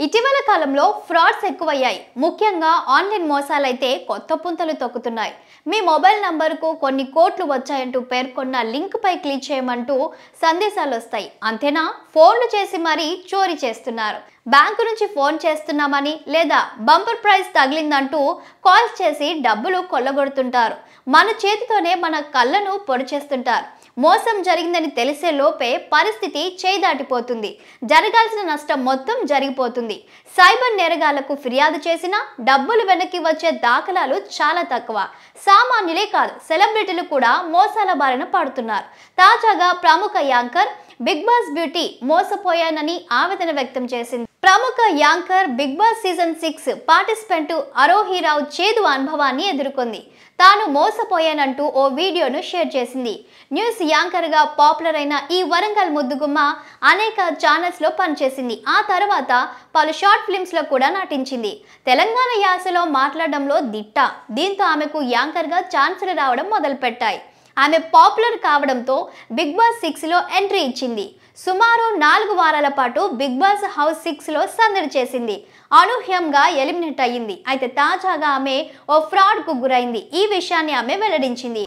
ఇటీవల కాలంలో ఫ్రాడ్స్ ఎక్కువయ్యాయి. ముఖ్యంగా ఆన్లైన్ మోసాలైతే కొత్త పుంతలు తొక్కుతున్నాయి. మీ మొబైల్ నంబర్కు కొన్ని కోట్లు వచ్చాయంటూ పేర్కొన్న లింక్ పై క్లిక్ చేయమంటూ సందేశాలు వస్తాయి. అంతేనా, ఫోన్లు చేసి మరీ చోరీ చేస్తున్నారు. బ్యాంకు నుంచి ఫోన్ చేస్తున్నామని లేదా బంపర్ ప్రైజ్ తగిలిందంటూ కాల్స్ చేసి డబ్బులు కొల్లగొడుతుంటారు. మన చేతితోనే మన కళ్ళను పొడి చేస్తుంటారు. మోసం జరిగిందని తెలిసే లోపే పరిస్థితి చేయి దాటిపోతుంది. జరగాల్సిన నష్టం మొత్తం జరిగిపోతుంది. సైబర్ నేరగాళ్లకు ఫిర్యాదు చేసినా డబ్బులు వెనక్కి వచ్చే దాఖలాలు చాలా తక్కువ. సామాన్యులే కాదు, సెలబ్రిటీలు కూడా మోసాల బారిన పడుతున్నారు. తాజాగా ప్రముఖ యాంకర్ బిగ్ బాస్ బ్యూటీ మోసపోయానని ఆవేదన వ్యక్తం చేసింది. ప్రముఖ anchor Bigg Boss season 6 participant Arohi Rao చేదు అనుభవాన్ని ఎదుర్కొంది. తాను మోసపోయానంటూ ఓ వీడియోను షేర్ చేసింది. న్యూస్ యాంకర్ గా పాపులర్ అయిన ఈ వరంగల్ ముద్దుగుమ్మ అనేక ఛానల్స్ లో పనిచేసింది. ఆ తర్వాత పలు షార్ట్ ఫిల్మ్స్ లో కూడా నటించింది. తెలంగాణ యాసలో మాట్లాడడంలో దిట్ట. దీంతో ఆమెకు యాంకర్ గా ఛాన్సులు రావడం మొదలుపెట్టాయి. ఆమె పాపులర్ కావడంతో బిగ్ బాస్ 6 లో ఎంట్రీ ఇచ్చింది. సుమారు 4 వారాల పాటు బిగ్ బాస్ హౌస్ 6 లో సందడి చేసింది. అనూహ్యంగా ఎలిమినేట్ అయ్యింది. అయితే తాజాగా ఆమె ఓ ఫ్రాడ్ కు గురైంది. ఈ విషయాన్ని ఆమె వెల్లడించింది.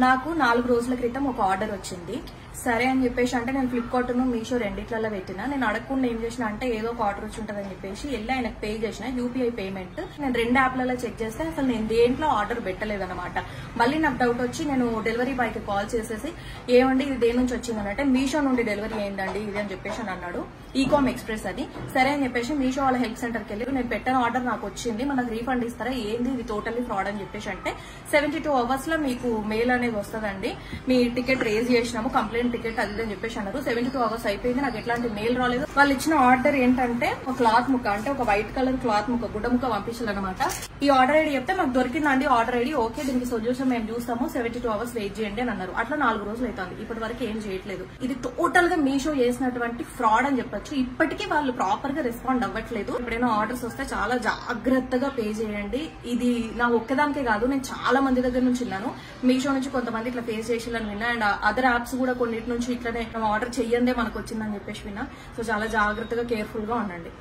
నాకు 4 రోజుల క్రితం ఒక ఆర్డర్ వచ్చింది. సరే అని చెప్పేసి అంటే నేను ఫ్లిప్కార్ట్ మీషో రెండిట్లలో పెట్టినా. నేను అడగకుండా ఏం చేసిన అంటే ఏదో ఒక ఆర్డర్ వచ్చి ఉంటుందని చెప్పేసి వెళ్ళి ఆయనకు పే చేసిన యూపీఐ పేమెంట్. నేను 2 యాప్లలో చెక్ చేస్తే అసలు నేను దేంట్లో ఆర్డర్ పెట్టలేదన్నమాట. మళ్ళీ నాకు డౌట్ వచ్చి నేను డెలివరీ బాయ్ కి కాల్ చేసేసి ఏమండి ఇది దేని నుంచి వచ్చిందని అంటే మీషో నుండి డెలివరీ అయిందండి ఇది అని చెప్పేసి అని అన్నాడు. ఈకామ్ ఎక్స్ప్రెస్ అది. సరే అని చెప్పేసి మీషో వాళ్ళ హెల్ప్ సెంటర్కి వెళ్ళి నేను పెట్టిన ఆర్డర్ నాకు వచ్చింది, మనకు రీఫండ్ ఇస్తారా, ఏంది ఇది టోటల్లీ ఫ్రాడ్ అని చెప్పేసి అంటే 72 అవర్స్ లో మీకు మెయిల్ అనేది వస్తుందండి, మీ టికెట్ రేజ్ చేసినాము, కంప్లైంట్ టికెట్ అది అని చెప్పేసి అన్నారు. 72 అవర్స్ అయిపోయింది, నాకు ఎట్లాంటి మెయిల్ రాలేదు. వాళ్ళు ఇచ్చిన ఆర్డర్ ఏంటంటే ఒక క్లాత్ ముక్క, అంటే ఒక వైట్ కలర్ క్లాత్ ముక్క, గుడ్డ ముక్క పంపించాలన్నమాట. ఈ ఆర్డర్ ఐడి చెప్తే మాకు దొరికిందండి ఆర్డర్ ఐడి, ఓకే దీనికి సొల్యూషన్ మేము చూస్తాము, 72 అవర్స్ వెయిట్ చేయండి అని అన్నారు. అట్లా 4 రోజులు అవుతుంది, ఇప్పటి వరకు ఏం చేయట్లేదు. ఇది టోటల్ గా మీషో చేసినటువంటి ఫ్రాడ్ అని చెప్పొచ్చు. ఇప్పటికీ వాళ్ళు ప్రాపర్ గా రెస్పాండ్ అవ్వట్లేదు. ఎప్పుడైనా ఆర్డర్స్ వస్తే చాలా జాగ్రత్తగా పే చేయండి. ఇది నా ఒక్కదానికే కాదు, నేను చాలా మంది దగ్గర నుంచి విన్నాను. మీషో నుంచి కొంతమంది ఇట్లా ఫేస్ చేసేయాలని విన్నా, అండ్ అదర్ యాప్స్ కూడా కొన్నిటి నుంచి ఇట్లనే ఆర్డర్ చెయ్యందే మనకు వచ్చిందని చెప్పేసి విన్నా. సో చాలా జాగ్రత్తగా కేర్ఫుల్ గా ఉండండి.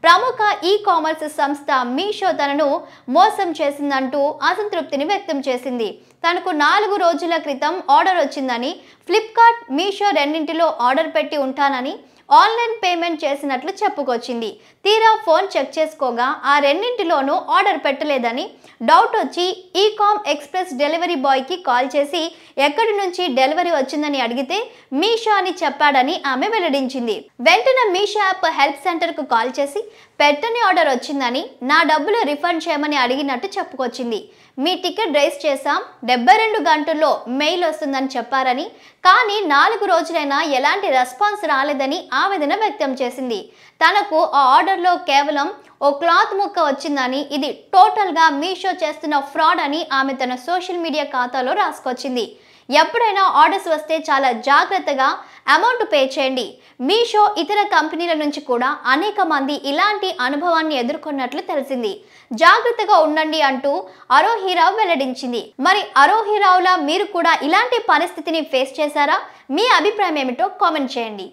ప్రముఖ ఈ కామర్స్ సంస్థ మీషో తనను మోసం చేసిందంటూ అసంతృప్తిని వ్యక్తం చేసింది. తనకు 4 రోజుల క్రితం ఆర్డర్ వచ్చిందని, ఫ్లిప్కార్ట్, మీషో రెండింటిలో ఆర్డర్ పెట్టి ఉంటానని ఆన్లైన్ పేమెంట్ చేసినట్లు చెప్పుకొచ్చింది. తీరా ఫోన్ చెక్ చేసుకోగా ఆ రెండింటిలోనూ ఆర్డర్ పెట్టలేదని డౌట్ వచ్చి ఈకామ్ ఎక్స్ప్రెస్ డెలివరీ బాయ్ కి కాల్ చేసి ఎక్కడి నుంచి డెలివరీ వచ్చిందని అడిగితే మీషో అని చెప్పాడని ఆమె వెల్లడించింది. వెంటనే మీషో యాప్ హెల్ప్ సెంటర్ కు కాల్ చేసి పెట్టని ఆర్డర్ వచ్చిందని, నా డబ్బులు రిఫండ్ చేయమని అడిగినట్టు చెప్పుకొచ్చింది. మీ టికెట్ రైజ్ చేశాం, 72 గంటల్లో మెయిల్ వస్తుందని చెప్పారని, కానీ 4 రోజులైనా ఎలాంటి రెస్పాన్స్ రాలేదని ఆవేదన వ్యక్తం చేసింది. తనకు ఆ ఆర్డర్లో కేవలం ఓ క్లాత్ ముక్క వచ్చిందని, ఇది టోటల్ గా మీషో చేస్తున్న ఫ్రాడ్ అని ఆమె తన సోషల్ మీడియా ఖాతాలో రాసుకొచ్చింది. ఎప్పుడైనా ఆర్డర్స్ వస్తే చాలా జాగ్రత్తగా అమౌంట్ పే చేయండి. మీషో ఇతర కంపెనీల నుంచి కూడా అనేక మంది ఇలాంటి అనుభవాన్ని ఎదుర్కొన్నట్లు తెలిసింది. జాగ్రత్తగా ఉండండి అంటూ అరోహిరావు వెల్లడించింది. మరి అరోహిరావులా మీరు కూడా ఇలాంటి పరిస్థితిని ఫేస్ చేశారా? మీ అభిప్రాయం ఏమిటో కామెంట్ చేయండి.